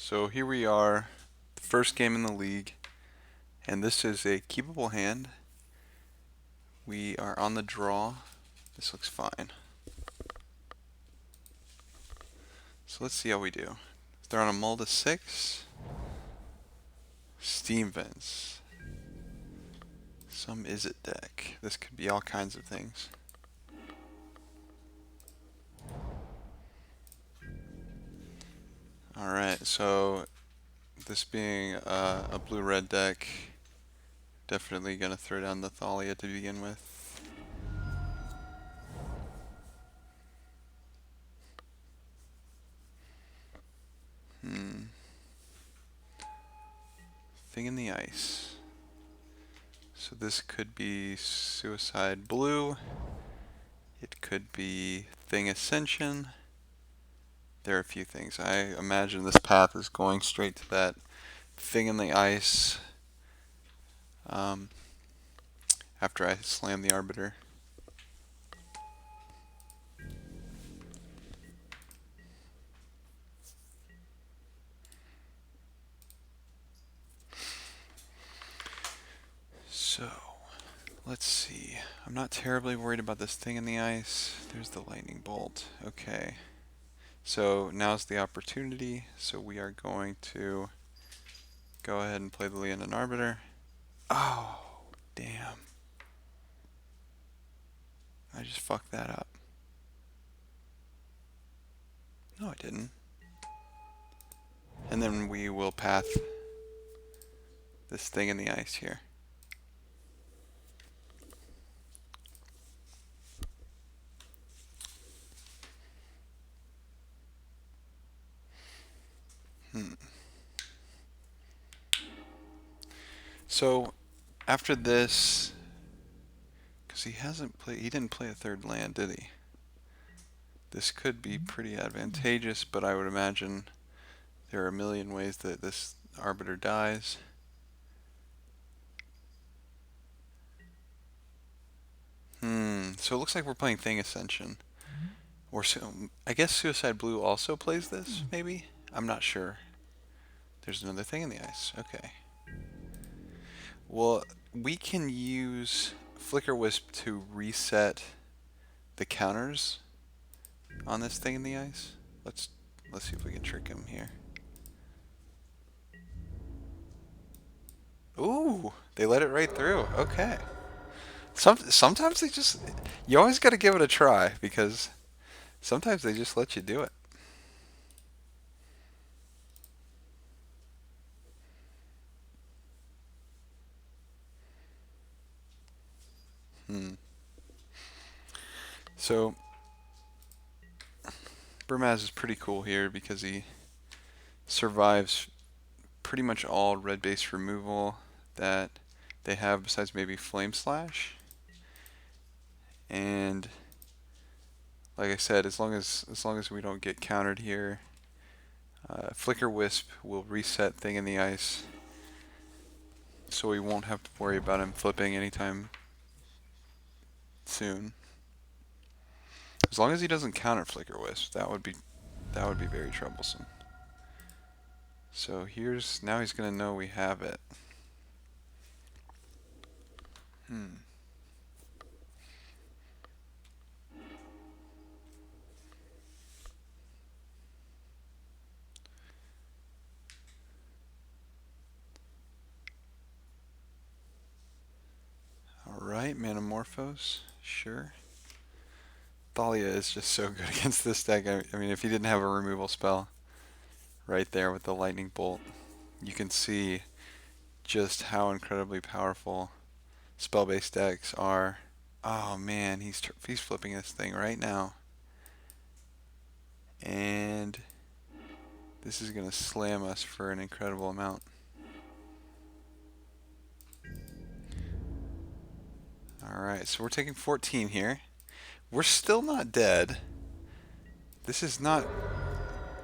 So here we are, the first game in the league, and this is a keepable hand. We are on the draw. This looks fine. So let's see how we do. They're on a mull to 6. Steam vents. Some is it deck. This could be all kinds of things. Alright, so this being a blue-red deck, definitely going to throw down the Thalia to begin with. Thing in the ice. So this could be Suicide Blue. It could be Thing Ascension. There are a few things. I imagine this path is going straight to that thing in the ice after I slam the Arbiter. So, let's see. I'm not terribly worried about this thing in the ice. There's the lightning bolt. Okay. So now's the opportunity. So we are going to go ahead and play the Leonin Arbiter. Oh, damn. I just fucked that up. No, I didn't. And then we will path this thing in the ice here. So after this, because he didn't play a third land, did he? This could be pretty advantageous, but I would imagine there are a million ways that this Arbiter dies. So it looks like we're playing Thing Ascension. Or I guess Suicide Blue also plays this, maybe? I'm not sure. There's another thing in the ice. Okay. Well, we can use Flicker Wisp to reset the counters on this thing in the ice. Let's see if we can trick him here. Ooh, they let it right through. Okay. Sometimes they just, you always got to give it a try because sometimes they just let you do it. So Burmaz is pretty cool here because he survives pretty much all red base removal that they have besides maybe Flame Slash. And like I said, as long as we don't get countered here, Flicker Wisp will reset Thing in the Ice, so we won't have to worry about him flipping anytime soon. As long as he doesn't counter Flicker Wisp, that would be very troublesome. So now he's gonna know we have it. Alright, Manamorphose, sure. Thalia is just so good against this deck. I mean, if he didn't have a removal spell right there with the lightning bolt, you can see just how incredibly powerful spell-based decks are. Oh man, he's flipping this thing right now. And this is going to slam us for an incredible amount. Alright, so we're taking 14 here. We're still not dead. This is not...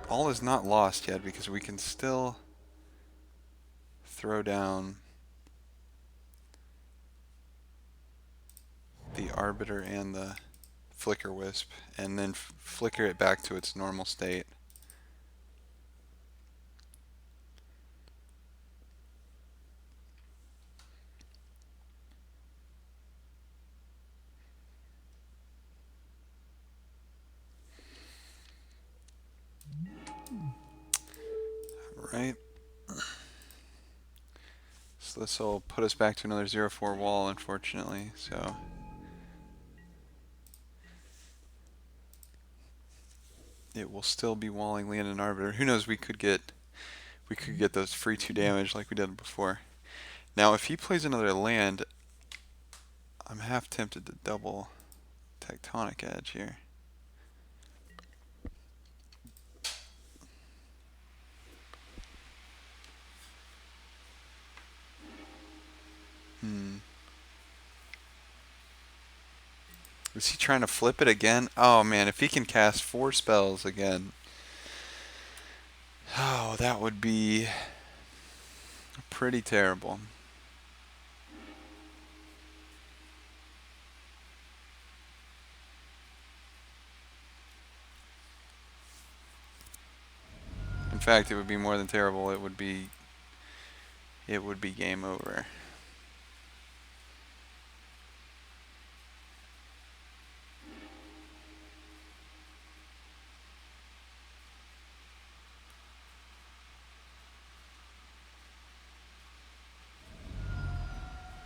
All is not lost yet because we can still throw down the Arbiter and the Flicker Wisp and then flicker it back to its normal state. Right. So this will put us back to another 0-4 wall, unfortunately. So it will still be walling land and arbiter. Who knows? We could get those free 2 damage like we did before. Now, if he plays another land, I'm half tempted to double Tectonic Edge here. Is he trying to flip it again? Oh man, if he can cast 4 spells again. Oh, that would be pretty terrible. In fact, it would be more than terrible. It would be game over.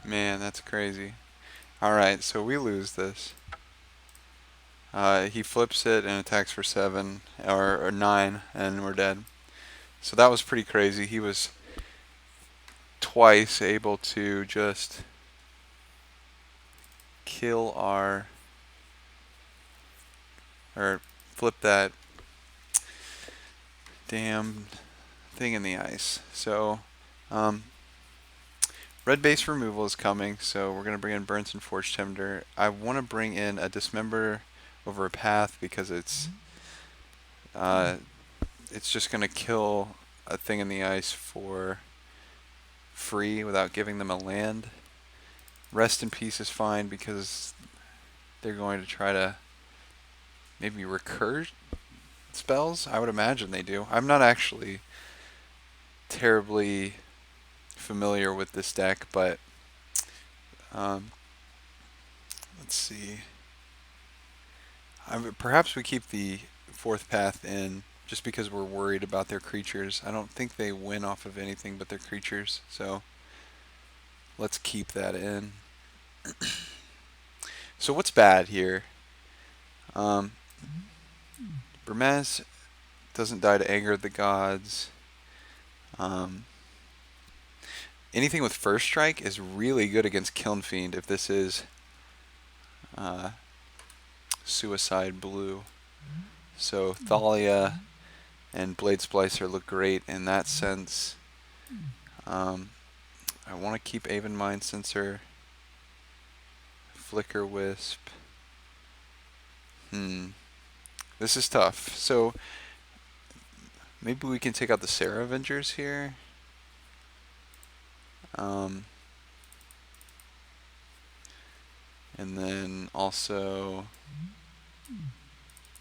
Man, that's crazy. Alright, so we lose this. He flips it and attacks for 7 or 9, and we're dead. So that was pretty crazy. He was twice able to just kill our, or flip that damn thing in the ice. So red base removal is coming, so we're going to bring in Burnt and Forge Tender. I want to bring in a Dismember over a Path because it's just going to kill a thing in the ice for free without giving them a land. Rest in Peace is fine because they're going to try to maybe recur spells. I would imagine they do. I'm not actually terribly familiar with this deck, but let's see. Perhaps we keep the 4th Path in just because we're worried about their creatures. I don't think they win off of anything but their creatures, so let's keep that in. So what's bad here? Burmez doesn't die to Anger of the Gods. Anything with First Strike is really good against Kiln Fiend if this is Suicide Blue. So Thalia and Blade Splicer look great in that sense. I want to keep Aven Mind Sensor, Flicker Wisp. This is tough. So maybe we can take out the Sarah Avengers here. And then also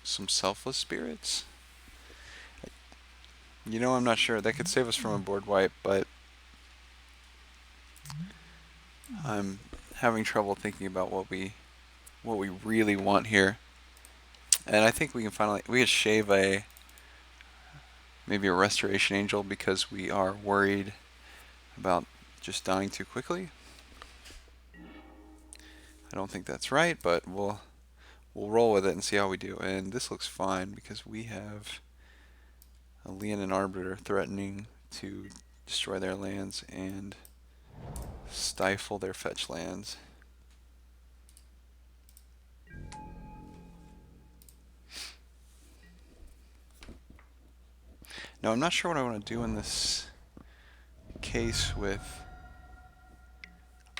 some Selfless Spirits. You know, I'm not sure. That could save us from a board wipe, but I'm having trouble thinking about what we really want here. And I think we can shave maybe a Restoration Angel because we are worried about just dying too quickly. I don't think that's right, but we'll roll with it and see how we do. And this looks fine because we have a Leon and Arbiter threatening to destroy their lands and stifle their fetch lands. Now I'm not sure what I want to do in this case with...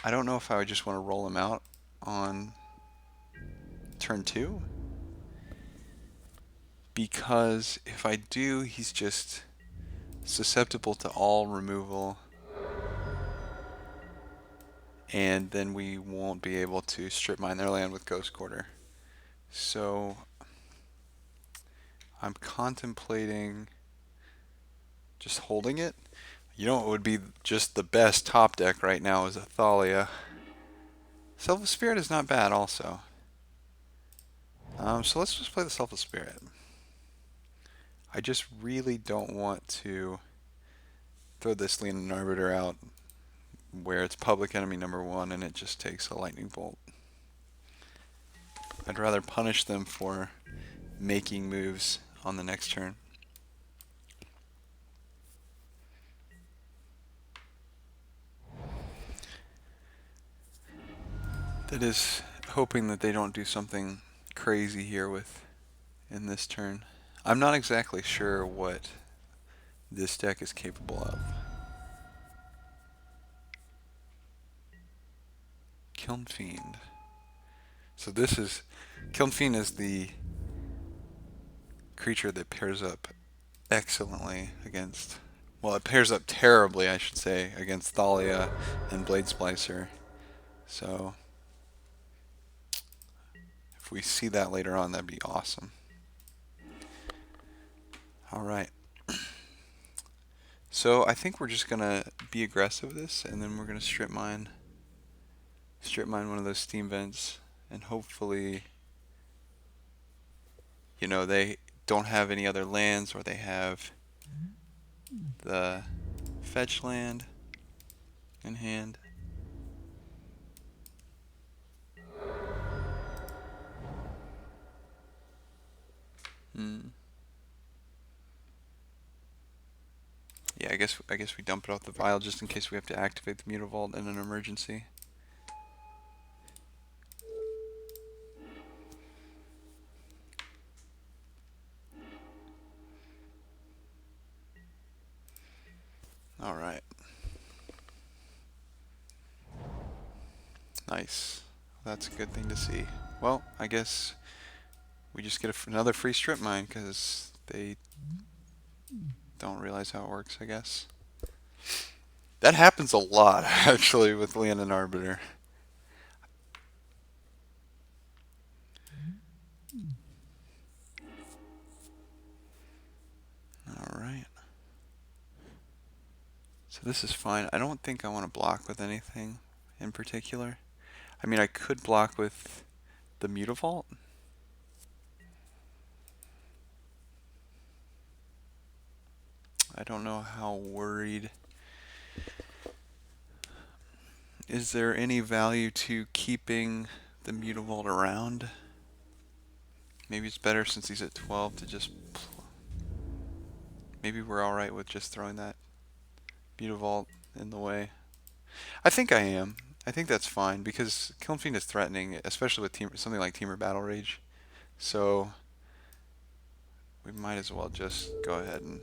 I don't know if I would just want to roll him out on turn 2. Because if I do, he's just susceptible to all removal. And then we won't be able to strip mine their land with Ghost Quarter. So I'm contemplating just holding it. You know what would be just the best top deck right now is a Thalia. Selfless Spirit is not bad also. So let's just play the Selfless Spirit. I just really don't want to throw this Leonin Arbiter out where it's public enemy number one and it just takes a lightning bolt. I'd rather punish them for making moves on the next turn. That is hoping that they don't do something crazy here with in this turn. I'm not exactly sure what this deck is capable of. Kiln Fiend. So this is Kiln Fiend is the creature that pairs up excellently against, well, it pairs up terribly, I should say, against Thalia and Blade Splicer. So if we see that later on, that'd be awesome. Alright. So I think we're just gonna be aggressive with this, and then we're gonna strip mine one of those steam vents, and hopefully, you know, they don't have any other lands, or they have the fetch land in hand. Yeah, I guess we dump it off the vial just in case we have to activate the Mutavault in an emergency. Alright. Nice. That's a good thing to see. Well, I guess we just get another free strip mine because they don't realize how it works, I guess. That happens a lot, actually, with Leonin Arbiter. Alright. So this is fine. I don't think I want to block with anything in particular. I mean, I could block with the Mutavault. I don't know how worried. Is there any value to keeping the Mutavault around? Maybe it's better since he's at 12 to just... Maybe we're alright with just throwing that Mutavault in the way. I think I am. I think that's fine because Kiln Fiend is threatening, especially with something like Temur Battle Rage. So we might as well just go ahead and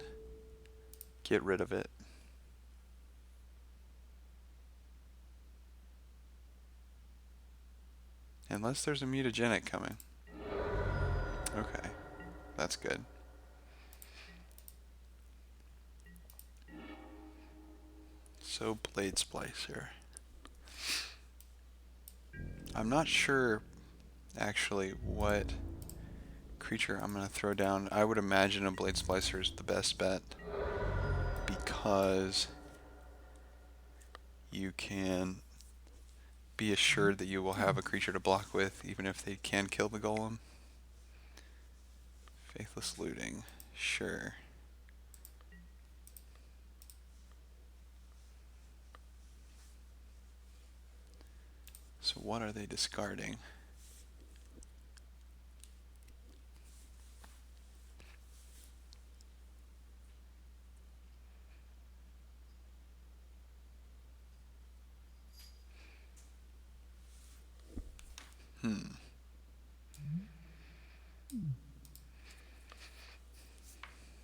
get rid of it. Unless there's a mutagenic coming. Okay, that's good. So Blade Splicer. I'm not sure actually what creature I'm going to throw down. I would imagine a Blade Splicer is the best bet because you can be assured that you will have a creature to block with even if they can kill the golem. Faithless Looting, sure. So what are they discarding?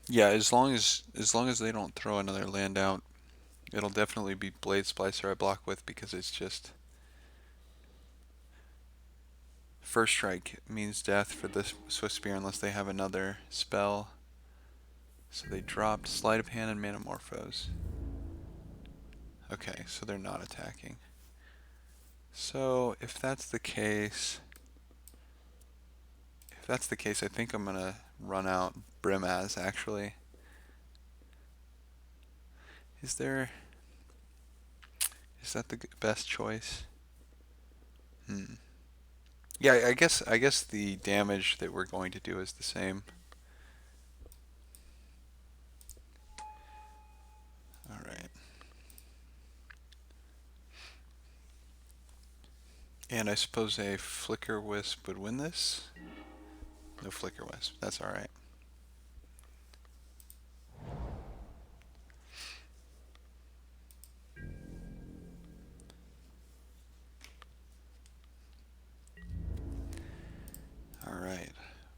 Yeah, as long as they don't throw another land out, it'll definitely be Blade Splicer I block with because it's just first strike means death for this Swift Spear unless they have another spell. So they dropped Sleight of Hand and Manamorphose. Okay, so they're not attacking. So if that's the case, I think I'm gonna run out Brimaz actually. Is that the best choice? Yeah, I guess the damage that we're going to do is the same. And I suppose a Flicker Wisp would win this. No Flicker Wisp. That's alright. Alright.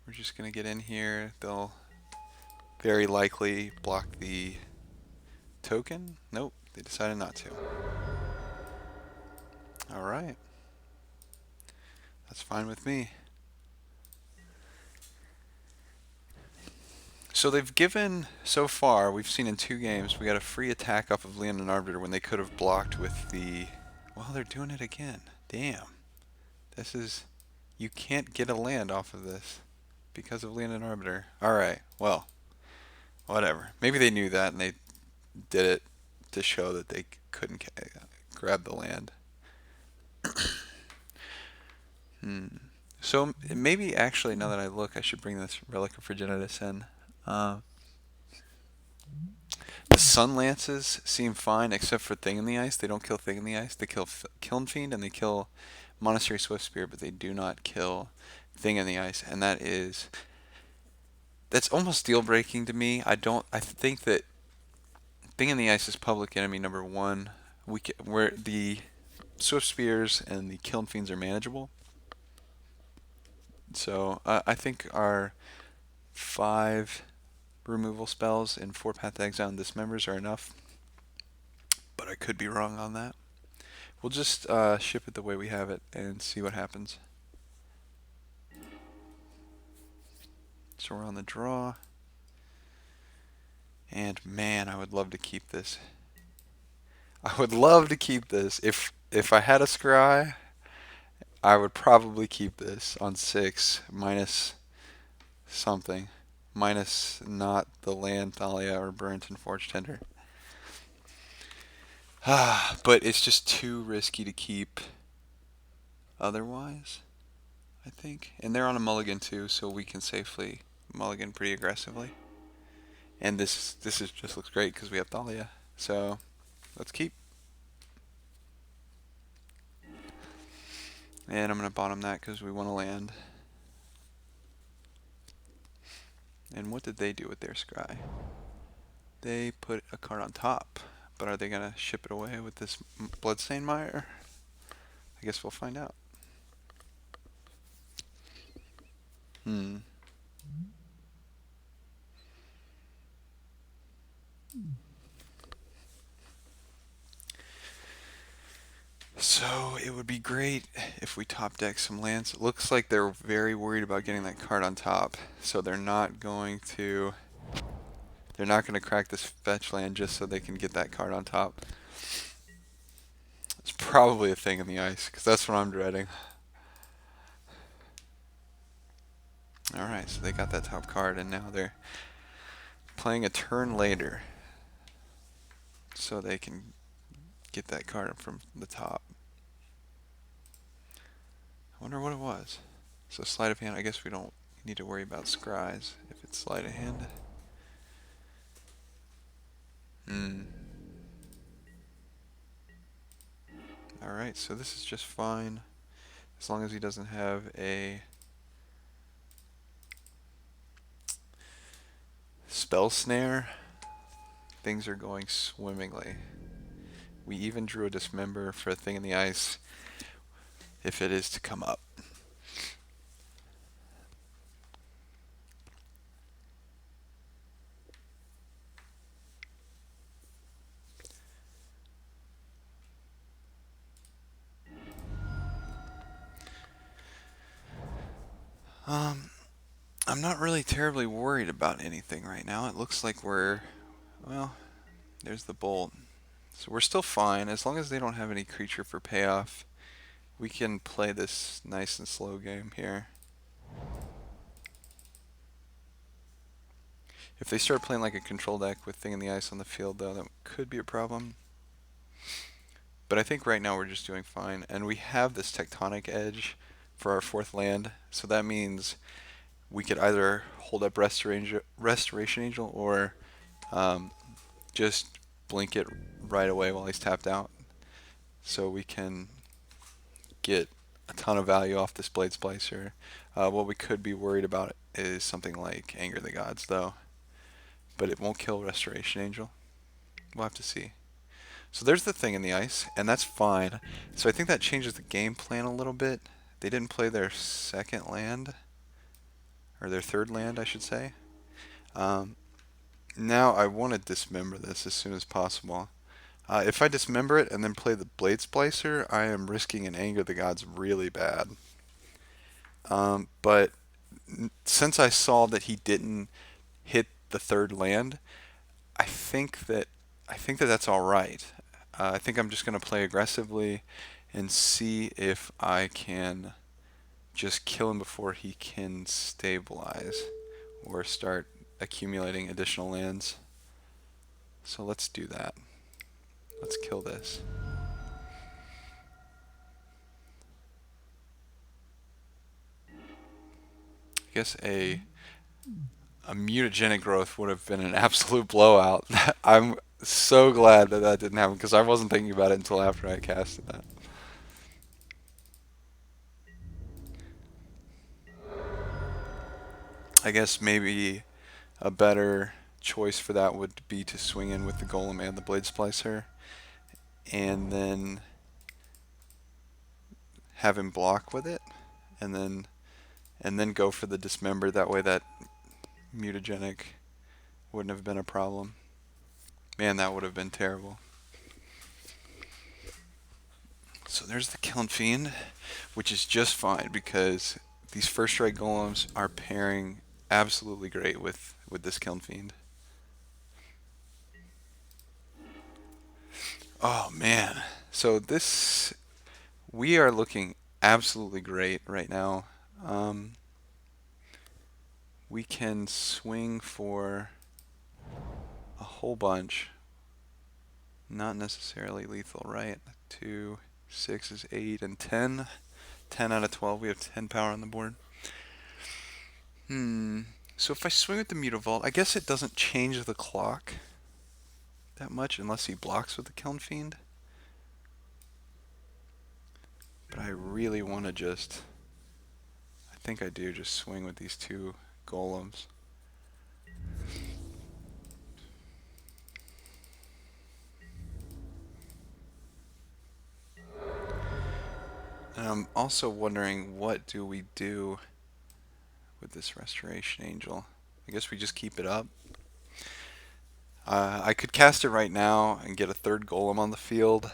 We're just going to get in here. They'll very likely block the token. Nope, they decided not to. Alright. That's fine with me. So they've given, so far, we've seen in 2 games, we got a free attack off of Land and Arbiter when they could have blocked with the... Well, they're doing it again. Damn. This is... You can't get a land off of this because of Land and Arbiter. Alright, well, whatever. Maybe they knew that and they did it to show that they couldn't grab the land. So maybe actually, now that I look, I should bring this Relic of Progenitus in. The Sun Lances seem fine, except for Thing in the Ice. They don't kill Thing in the Ice. They kill Kiln Fiend and they kill Monastery Swift Spear, but they do not kill Thing in the Ice, and that's almost deal breaking to me. I think that Thing in the Ice is public enemy number 1. Where the Swift Spears and the Kiln Fiends are manageable. So I think our 5 removal spells in 4-path exile and dismembers are enough, but I could be wrong on that. We'll just ship it the way we have it and see what happens. So we're on the draw, and man, I would love to keep this. I would love to keep this. If I had a scry, I would probably keep this on 6 minus something. Minus not the land, Thalia, or Burrington Forge Tender. But it's just too risky to keep otherwise, I think. And they're on a mulligan too, so we can safely mulligan pretty aggressively. And this just looks great because we have Thalia. So let's keep. And I'm going to bottom that because we want to land. And what did they do with their scry? They put a card on top. But are they going to ship it away with this Bloodstained Mire? I guess we'll find out. So it would be great if we top deck some lands. It looks like they're very worried about getting that card on top, so they're not going to crack this fetch land just so they can get that card on top. It's probably a Thing in the Ice, because that's what I'm dreading. Alright, so they got that top card, and now they're playing a turn later so they can get that card from the top. I wonder what it was. So sleight of hand, I guess we don't need to worry about scries if it's sleight of hand. Alright, so this is just fine as long as he doesn't have a spell snare. Things are going swimmingly. We even drew a dismember for a Thing in the Ice if it is to come up. I'm not really terribly worried about anything right now. It looks like well, there's the bolt. So we're still fine. As long as they don't have any creature for payoff, we can play this nice and slow game here. If they start playing like a control deck with Thing in the Ice on the field, though, that could be a problem. But I think right now we're just doing fine. And we have this Tectonic Edge for our 4th land, so that means we could either hold up Restoration Angel or just blink it right away while he's tapped out. So we can get a ton of value off this Blade Splicer. What we could be worried about is something like Anger the Gods, though. But it won't kill Restoration Angel. We'll have to see. So there's the thing in the ice, and that's fine. So I think that changes the game plan a little bit. They didn't play their second land, or their third land, I should say. Um, Now I want to dismember this as soon as possible. If I dismember it and then play the Blade Splicer, I am risking an Anger the Gods really bad. But since I saw that he didn't hit the third land, I think that that's all right. I think I'm just going to play aggressively and see if I can just kill him before he can stabilize or start accumulating additional lands. So let's do that. Let's kill this. I guess a mutagenic growth would have been an absolute blowout. I'm so glad that that didn't happen because I wasn't thinking about it until after I casted that. I guess maybe a better choice for that would be to swing in with the Golem and the Blade Splicer and then have him block with it and then go for the Dismember. That way that mutagenic wouldn't have been a problem. Man, that would have been terrible. So there's the Kiln Fiend, which is just fine because these first strike golems are pairing absolutely great with this Kiln Fiend. Oh man. So this, we are looking absolutely great right now. We can swing for a whole bunch. Not necessarily lethal, right? 2, 6 is 8, and 10. 10 out of 12. We have 10 power on the board. So if I swing with the Mutavault, I guess it doesn't change the clock that much unless he blocks with the Kiln Fiend. But I really want to just, I think I do just swing with these two golems. And I'm also wondering, what do we do with this Restoration Angel? I guess we just keep it up. I could cast it right now and get a third golem on the field.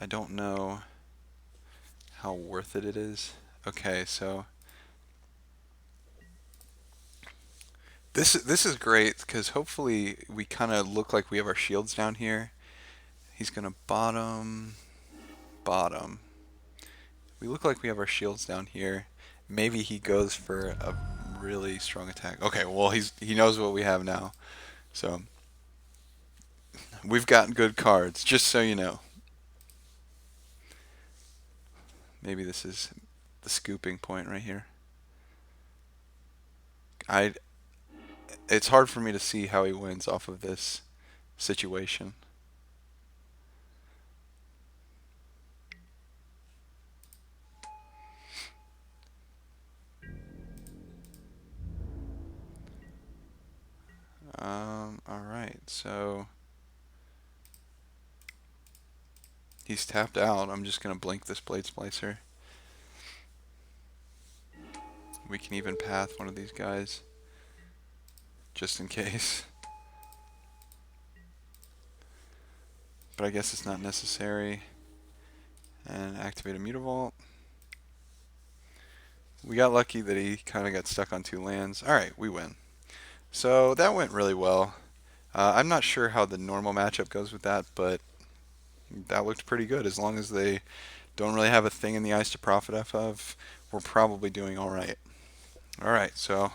I don't know how worth it is. Okay, so this is great because hopefully we kind of look like we have our shields down here. He's gonna bottom. We look like we have our shields down here. Maybe he goes for a really strong attack. Okay, well he knows what we have now. So we've gotten good cards, just so you know. Maybe this is the scooping point right here. It's hard for me to see how he wins off of this situation. Alright, so he's tapped out. I'm just going to blink this Blade Splicer. We can even path one of these guys, just in case. But I guess it's not necessary. And activate a Mutavault. We got lucky that he kind of got stuck on 2 lands. Alright, we win. So that went really well. I'm not sure how the normal matchup goes with that, but that looked pretty good. As long as they don't really have a thing in the ice to profit off of, we're probably doing alright. Alright, so